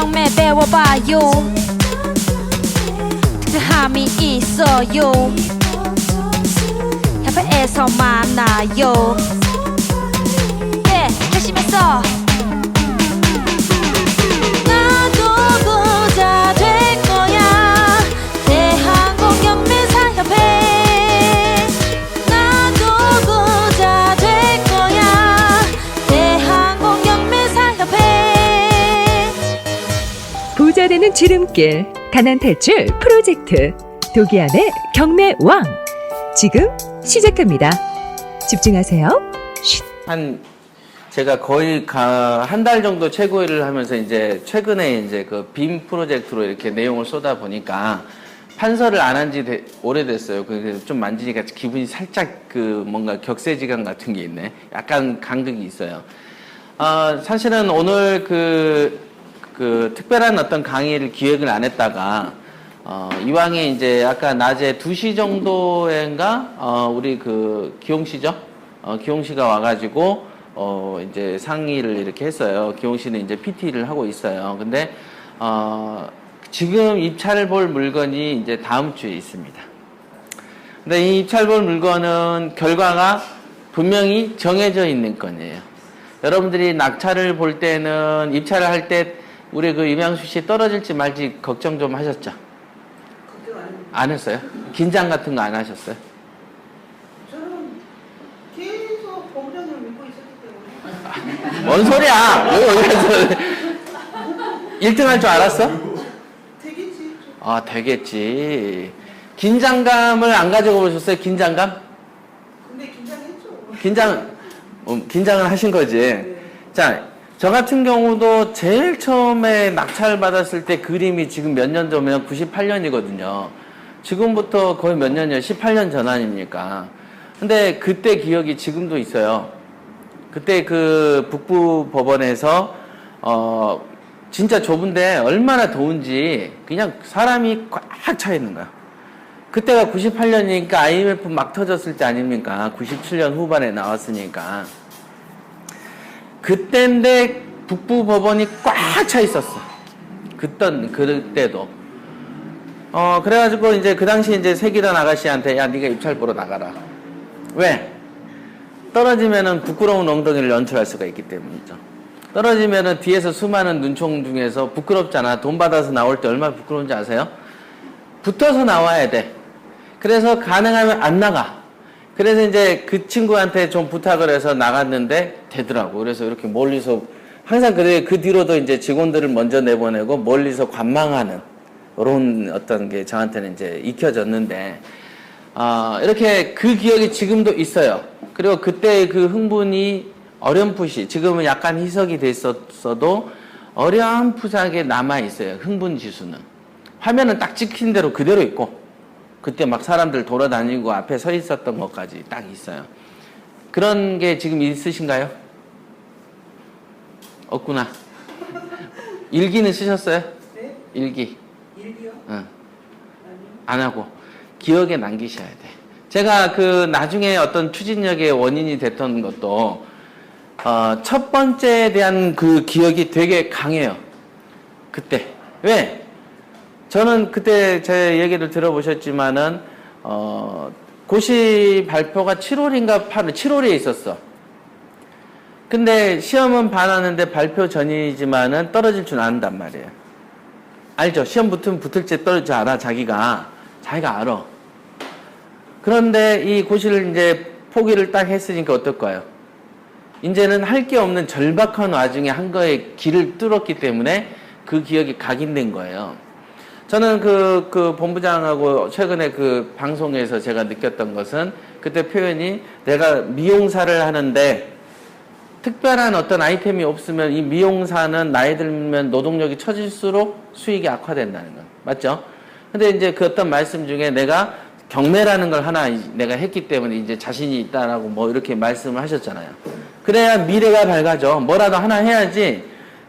경매 배워봐요. 특별함이 있어요. 협회에서 만나요. 예, 열심했어. 나도 부자 될 거야. 대한공경매사협회. 나도 부자 될 거야. 대한공경매사협회. 부자 되는 지름길, 가난 탈출 프로젝트 도기안의 경매왕 지금 시작합니다. 집중하세요. 제가 거의 한 달 정도 최고위를 하면서 이제 최근에 이제 그 빔 프로젝트로 이렇게 내용을 쏟아 보니까 판서를 안 한 지 오래됐어요. 좀 만지니까 기분이 살짝 뭔가 격세지감 같은 게 있네. 약간 간극이 있어요. 사실은 오늘 특별한 어떤 강의를 기획을 안 했다가 이왕에 이제 아까 낮에 2시 정도인가 우리 기용씨죠? 기용씨가 와가지고 이제 상의를 이렇게 했어요. 기용씨는 이제 PT를 하고 있어요. 근데 지금 입찰 볼 물건이 이제 다음 주에 있습니다. 근데 이 입찰 볼 물건은 결과가 분명히 정해져 있는 건이에요. 여러분들이 낙찰을 볼 때는 입찰을 할 때 우리 임양수 씨 떨어질지 말지 걱정 좀 하셨죠? 안 했어요? 긴장 같은 거 안 하셨어요? 저는 계속 본부장을 믿고 있었기 때문에. 뭔 소리야? 왜 1등 할 줄 알았어? 되겠지. 아, 되겠지. 긴장감을 안 가지고 오셨어요? 긴장감? 근데 긴장했죠. 긴장을 하신 거지. 네. 자, 저 같은 경우도 제일 처음에 낙찰 받았을 때 그림이 지금 몇 년 전이면 98년이거든요. 지금부터 거의 몇 년이요? 18년 전 아닙니까? 근데 그때 기억이 지금도 있어요. 그때 북부 법원에서, 진짜 좁은데 얼마나 더운지 그냥 사람이 꽉 차 있는 거야. 그때가 98년이니까 IMF 막 터졌을 때 아닙니까? 97년 후반에 나왔으니까. 그때인데 북부 법원이 꽉 차 있었어. 그때도. 그래가지고 이제 그 당시 이제 세기던 아가씨한테 야, 네가 입찰 보러 나가라. 왜? 떨어지면은 부끄러운 엉덩이를 연출할 수가 있기 때문이죠. 떨어지면은 뒤에서 수많은 눈총 중에서 부끄럽잖아. 돈 받아서 나올 때 얼마나 부끄러운지 아세요? 붙어서 나와야 돼. 그래서 가능하면 안 나가. 그래서 이제 그 친구한테 좀 부탁을 해서 나갔는데 되더라고. 그래서 이렇게 멀리서 항상 그 뒤로도 이제 직원들을 먼저 내보내고 멀리서 관망하는 그런 어떤 게 저한테는 이제 익혀졌는데, 이렇게 그 기억이 지금도 있어요. 그리고 그때 그 흥분이 어렴풋이, 지금은 약간 희석이 됐었어도 어렴풋하게 남아있어요. 흥분 지수는. 화면은 딱 찍힌 대로 그대로 있고, 그때 막 사람들 돌아다니고 앞에 서 있었던 것까지 딱 있어요. 그런 게 지금 있으신가요? 없구나. 일기는 쓰셨어요? 네? 일기. 일기요? 응. 안 하고 기억에 남기셔야 돼. 제가 나중에 어떤 추진력의 원인이 됐던 것도 첫 번째에 대한 그 기억이 되게 강해요. 그때. 왜? 저는 그때 제 얘기를 들어보셨지만은 고시 발표가 7월인가 8월, 7월에 있었어. 근데 시험은 봐놨는데 발표 전이지만은 떨어질 줄 안단 말이에요. 알죠? 시험 붙을지 떨어질 줄 알아, 자기가 알아. 그런데 이 고시를 이제 포기를 딱 했으니까 어떨까요? 이제는 할 게 없는 절박한 와중에 한 거에 길을 뚫었기 때문에 그 기억이 각인된 거예요. 저는 본부장하고 최근에 방송에서 제가 느꼈던 것은 그때 표현이 내가 미용사를 하는데 특별한 어떤 아이템이 없으면 이 미용사는 나이 들면 노동력이 처질수록 수익이 악화된다는 거. 맞죠? 근데 이제 그 어떤 말씀 중에 내가 경매라는 걸 하나 내가 했기 때문에 이제 자신이 있다라고 뭐 이렇게 말씀을 하셨잖아요. 그래야 미래가 밝아져. 뭐라도 하나 해야지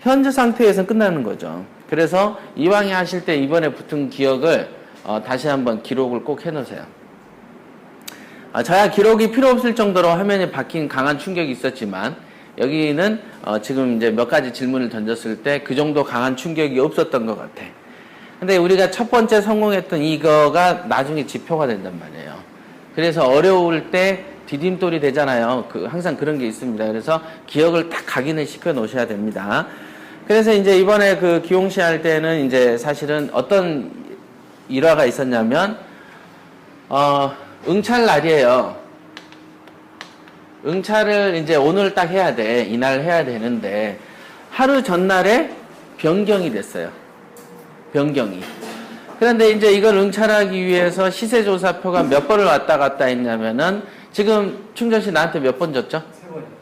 현재 상태에서는 끝나는 거죠. 그래서 이왕에 하실 때 이번에 붙은 기억을 다시 한번 기록을 꼭 해놓으세요. 저야 기록이 필요 없을 정도로 화면이 바뀐 강한 충격이 있었지만 여기는 지금 이제 몇 가지 질문을 던졌을 때 그 정도 강한 충격이 없었던 것 같아. 근데 우리가 첫 번째 성공했던 이거가 나중에 지표가 된단 말이에요. 그래서 어려울 때 디딤돌이 되잖아요. 항상 그런 게 있습니다. 그래서 기억을 딱 각인을 시켜 놓으셔야 됩니다. 그래서 이제 이번에 그 기용시 할 때는 이제 사실은 어떤 일화가 있었냐면, 응찰 날이에요. 응찰을 이제 오늘 딱 해야 돼. 이날 해야 되는데, 하루 전날에 변경이 됐어요. 변경이. 그런데 이제 이걸 응찰하기 위해서 시세조사표가 몇 번을 왔다 갔다 했냐면은, 지금 충전시 나한테 몇 번 줬죠?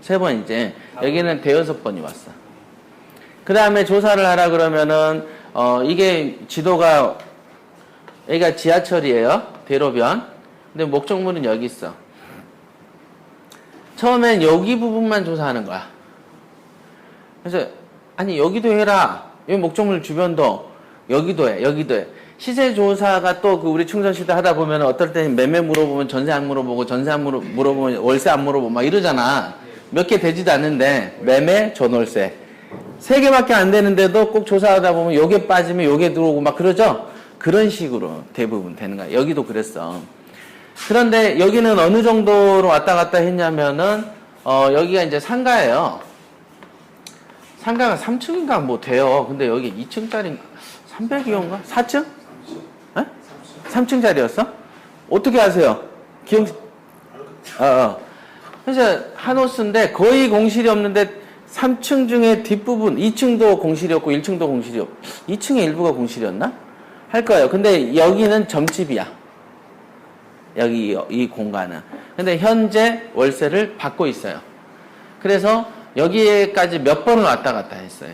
3번 이제. 여기는 대여섯 번이 왔어. 그 다음에 조사를 하라 그러면은, 이게 지도가, 여기가 지하철이에요. 대로변. 근데 목적물은 여기 있어. 처음엔 여기 부분만 조사하는 거야. 그래서, 아니, 여기도 해라. 여기 목적물 주변도, 여기도 해, 여기도 해. 시세조사가 또 우리 충전시대 하다 보면 어떨 때는 매매 물어보면 전세 안 물어보고, 전세 안 물어보면 월세 안 물어보고 막 이러잖아. 몇 개 되지도 않는데, 매매, 전월세. 3개밖에 안 되는데도 꼭 조사하다 보면 요게 빠지면 요게 들어오고 막 그러죠? 그런 식으로 대부분 되는 거야. 여기도 그랬어. 그런데 여기는 어느 정도로 왔다 갔다 했냐면은, 여기가 이제 상가예요. 상가가 3층인가 뭐 돼요. 근데 여기 2층짜리 300이온가? 4층? 에? 3층짜리였어? 어떻게 아세요? 기억, 그래서 한호스인데 거의 공실이 없는데 3층 중에 뒷부분, 2층도 공실이었고 1층도 공실이었고 2층의 일부가 공실이었나? 할 거예요. 근데 여기는 점집이야. 여기 이 공간은. 근데 현재 월세를 받고 있어요. 그래서 여기에까지 몇 번을 왔다 갔다 했어요.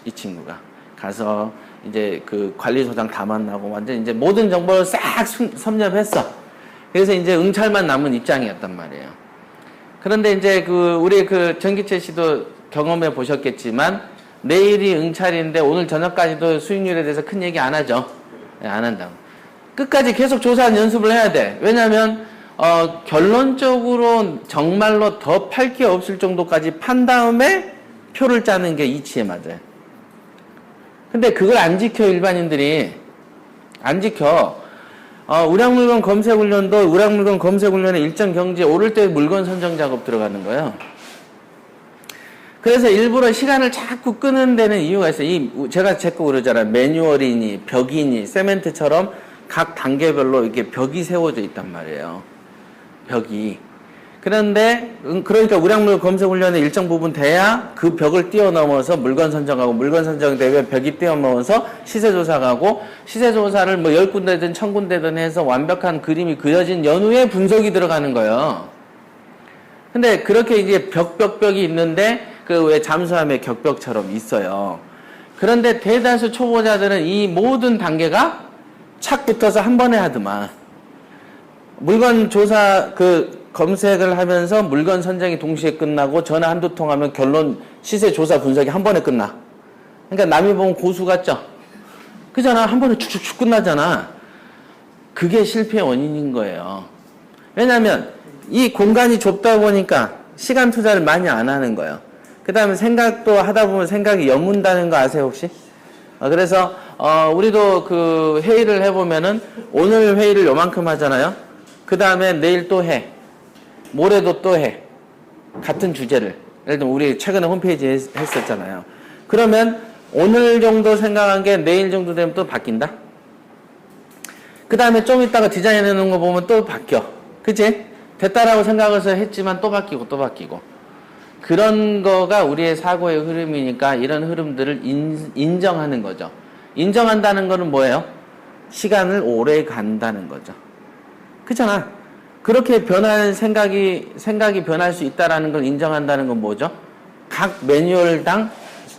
이 친구가. 가서 이제 그 관리소장 다 만나고 완전 이제 모든 정보를 싹 섭렵했어. 그래서 이제 응찰만 남은 입장이었단 말이에요. 그런데 이제 우리 전기채 씨도 경험해 보셨겠지만 내일이 응찰인데 오늘 저녁까지도 수익률에 대해서 큰 얘기 안 하죠. 네, 안 한다고. 끝까지 계속 조사한 연습을 해야 돼. 왜냐면 결론적으로 정말로 더 팔 게 없을 정도까지 판 다음에 표를 짜는 게 이치에 맞아요. 근데 그걸 안 지켜, 일반인들이. 안 지켜. 우량물건 검색훈련도 우량물건 검색훈련에 일정 경지에 오를 때 물건 선정 작업 들어가는 거예요. 그래서 일부러 시간을 자꾸 끄는 데는 이유가 있어요. 제가 자꾸 그러잖아요. 매뉴얼이니, 벽이니, 세멘트처럼 각 단계별로 이렇게 벽이 세워져 있단 말이에요. 벽이. 그런데, 그러니까 우량물건 검색훈련에 일정 부분 돼야 그 벽을 뛰어넘어서 물건 선정하고, 물건 선정되면 벽이 뛰어넘어서 시세조사 가고, 시세조사를 뭐 10군데든 1000군데든 해서 완벽한 그림이 그려진 연후에 분석이 들어가는 거예요. 근데 그렇게 이제 벽이 있는데, 왜 잠수함의 격벽처럼 있어요. 그런데 대다수 초보자들은 이 모든 단계가 착 붙어서 한 번에 하더만. 물건 조사, 검색을 하면서 물건 선정이 동시에 끝나고 전화 한두 통 하면 결론 시세 조사 분석이 한 번에 끝나. 그러니까 남이 보면 고수 같죠? 그잖아. 한 번에 축축축 끝나잖아. 그게 실패의 원인인 거예요. 왜냐면 이 공간이 좁다 보니까 시간 투자를 많이 안 하는 거예요. 그 다음에 생각도 하다 보면 생각이 여문다는 거 아세요, 혹시? 그래서, 우리도 회의를 해보면은 오늘 회의를 요만큼 하잖아요? 그 다음에 내일 또 해. 모레도 또 해. 같은 주제를. 예를 들면 우리 최근에 홈페이지에 했었잖아요. 그러면 오늘 정도 생각한 게 내일 정도 되면 또 바뀐다? 그 다음에 좀 있다가 디자인해 놓은 거 보면 또 바뀌어. 그치? 됐다라고 생각해서 했지만 또 바뀌고 또 바뀌고. 그런 거가 우리의 사고의 흐름이니까 이런 흐름들을 인정하는 거죠. 인정한다는 거는 뭐예요? 시간을 오래 간다는 거죠. 그렇잖아. 그렇게 변하는 생각이 변할 수 있다라는 걸 인정한다는 건 뭐죠? 각 매뉴얼당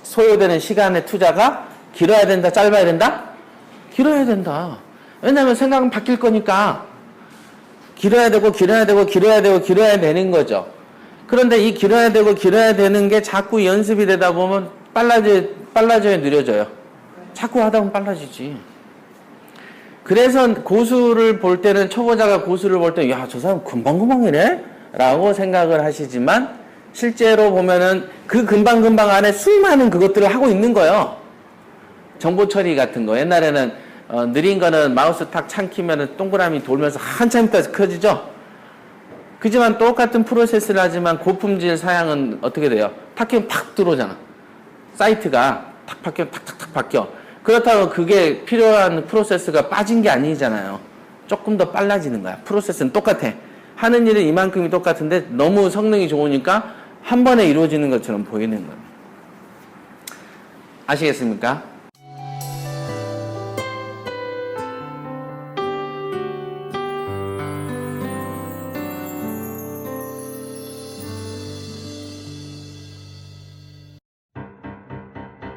소요되는 시간의 투자가 길어야 된다, 짧아야 된다? 길어야 된다. 왜냐하면 생각은 바뀔 거니까 길어야 되고 길어야 되고 길어야 되고 길어야 되는 거죠. 그런데 이 길어야 되고 길어야 되는 게 자꾸 연습이 되다 보면 빨라져야 느려져요. 자꾸 하다 보면 빨라지지. 그래서 고수를 볼 때는 초보자가 고수를 볼 때 야, 저 사람 금방금방이네? 라고 생각을 하시지만 실제로 보면은 그 금방금방 안에 수많은 그것들을 하고 있는 거예요. 정보 처리 같은 거. 옛날에는 느린 거는 마우스 탁 참키면은 동그라미 돌면서 한참 있다 커지죠? 그지만 똑같은 프로세스를 하지만 고품질 사양은 어떻게 돼요? 탁키면 팍 들어오잖아. 사이트가 탁 바뀌어, 탁탁탁 바뀌어. 그렇다고 그게 필요한 프로세스가 빠진 게 아니잖아요. 조금 더 빨라지는 거야. 프로세스는 똑같아. 하는 일은 이만큼이 똑같은데 너무 성능이 좋으니까 한 번에 이루어지는 것처럼 보이는 거예요. 아시겠습니까?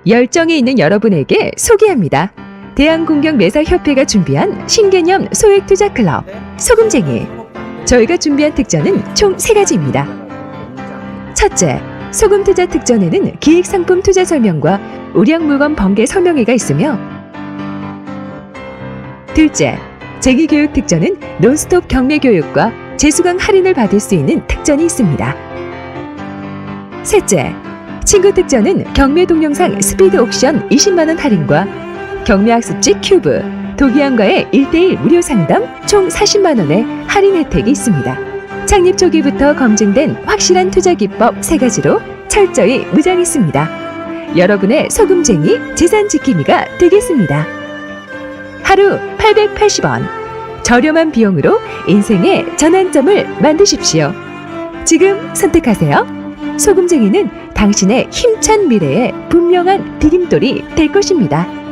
열정이 있는 여러분에게 소개합니다. 대한공경매사협회가 준비한 신개념 소액투자클럽 소금쟁이. 저희가 준비한 특전은 총 3가지입니다. 첫째, 소금투자 특전에는 기획상품 투자 설명과 우량물건 번개 설명회가 있으며, 둘째, 재기교육 특전은 논스톱 경매교육과 재수강 할인을 받을 수 있는 특전이 있습니다. 셋째, 친구 특전은 경매 동영상 스피드 옥션 20만원 할인과 경매학습지 큐브, 도기안과의 1:1 무료 상담 총 40만원의 할인 혜택이 있습니다. 창립 초기부터 검증된 확실한 투자 기법 3가지로 철저히 무장했습니다. 여러분의 소금쟁이 재산 지킴이가 되겠습니다. 하루 880원. 저렴한 비용으로 인생의 전환점을 만드십시오. 지금 선택하세요. 소금쟁이는 당신의 힘찬 미래의 분명한 디딤돌이 될 것입니다.